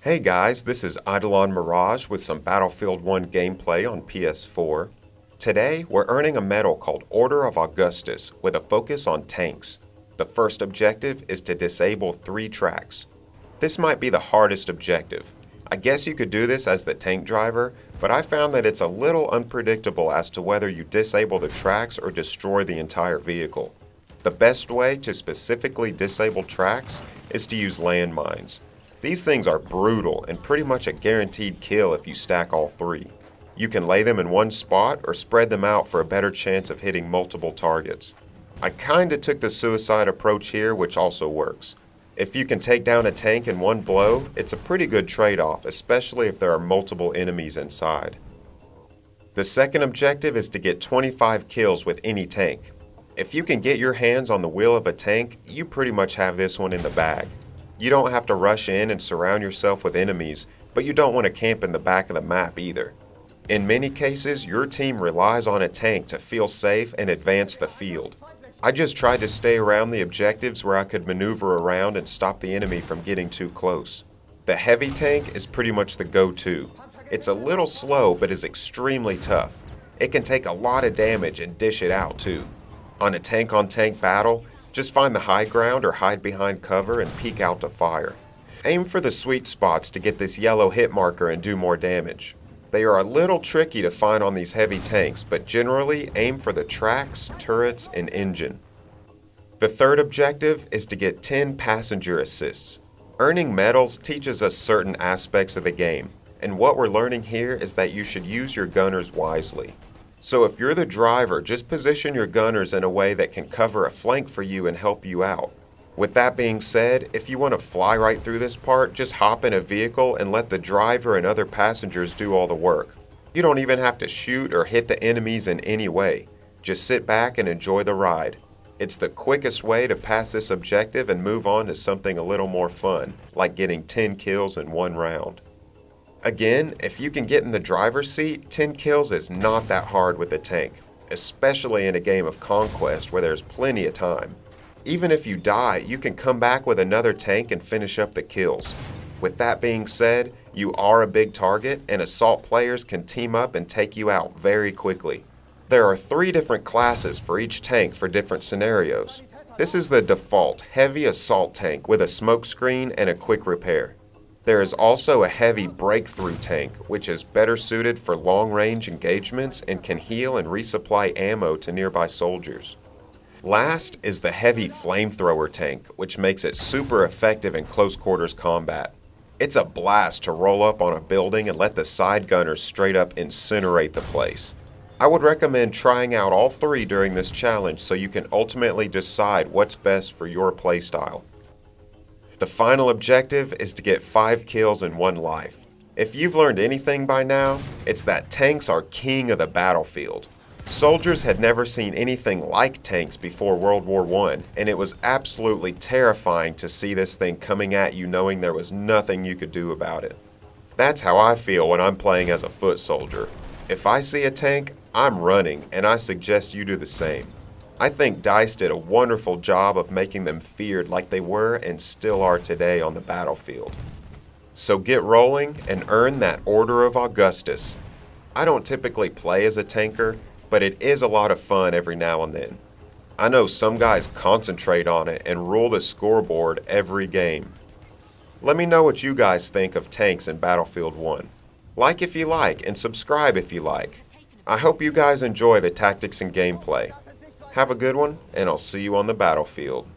Hey guys, this is Eidolon Mirage with some Battlefield 1 gameplay on PS4. Today, we're earning a medal called Order of Augustus with a focus on tanks. The first objective is to disable 3 tracks. This might be the hardest objective. I guess you could do this as the tank driver, but I found that it's a little unpredictable as to whether you disable the tracks or destroy the entire vehicle. The best way to specifically disable tracks is to use landmines. These things are brutal and pretty much a guaranteed kill if you stack all 3. You can lay them in one spot or spread them out for a better chance of hitting multiple targets. I kinda took the suicide approach here, which also works. If you can take down a tank in one blow, it's a pretty good trade-off, especially if there are multiple enemies inside. The second objective is to get 25 kills with any tank. If you can get your hands on the wheel of a tank, you pretty much have this one in the bag. You don't have to rush in and surround yourself with enemies, but you don't want to camp in the back of the map either. In many cases, your team relies on a tank to feel safe and advance the field. I just tried to stay around the objectives where I could maneuver around and stop the enemy from getting too close. The heavy tank is pretty much the go-to. It's a little slow, but is extremely tough. It can take a lot of damage and dish it out too. On a tank-on-tank battle, just find the high ground or hide behind cover and peek out to fire. Aim for the sweet spots to get this yellow hit marker and do more damage. They are a little tricky to find on these heavy tanks, but generally aim for the tracks, turrets, and engine. The third objective is to get 10 passenger assists. Earning medals teaches us certain aspects of the game, and what we're learning here is that you should use your gunners wisely. So if you're the driver, just position your gunners in a way that can cover a flank for you and help you out. With that being said, if you want to fly right through this part, just hop in a vehicle and let the driver and other passengers do all the work. You don't even have to shoot or hit the enemies in any way. Just sit back and enjoy the ride. It's the quickest way to pass this objective and move on to something a little more fun, like getting 10 kills in one round. Again, if you can get in the driver's seat, 10 kills is not that hard with a tank, especially in a game of Conquest where there's plenty of time. Even if you die, you can come back with another tank and finish up the kills. With that being said, you are a big target and assault players can team up and take you out very quickly. There are 3 different classes for each tank for different scenarios. This is the default heavy assault tank with a smoke screen and a quick repair. There is also a heavy breakthrough tank, which is better suited for long-range engagements and can heal and resupply ammo to nearby soldiers. Last is the heavy flamethrower tank, which makes it super effective in close-quarters combat. It's a blast to roll up on a building and let the side gunners straight up incinerate the place. I would recommend trying out all 3 during this challenge so you can ultimately decide what's best for your playstyle. The final objective is to get 5 kills in 1 life. If you've learned anything by now, it's that tanks are king of the battlefield. Soldiers had never seen anything like tanks before World War I, and it was absolutely terrifying to see this thing coming at you knowing there was nothing you could do about it. That's how I feel when I'm playing as a foot soldier. If I see a tank, I'm running, and I suggest you do the same. I think DICE did a wonderful job of making them feared like they were and still are today on the battlefield. So get rolling and earn that Order of Augustus. I don't typically play as a tanker, but it is a lot of fun every now and then. I know some guys concentrate on it and rule the scoreboard every game. Let me know what you guys think of tanks in Battlefield 1. Like if you like and subscribe if you like. I hope you guys enjoy the tactics and gameplay. Have a good one, and I'll see you on the battlefield.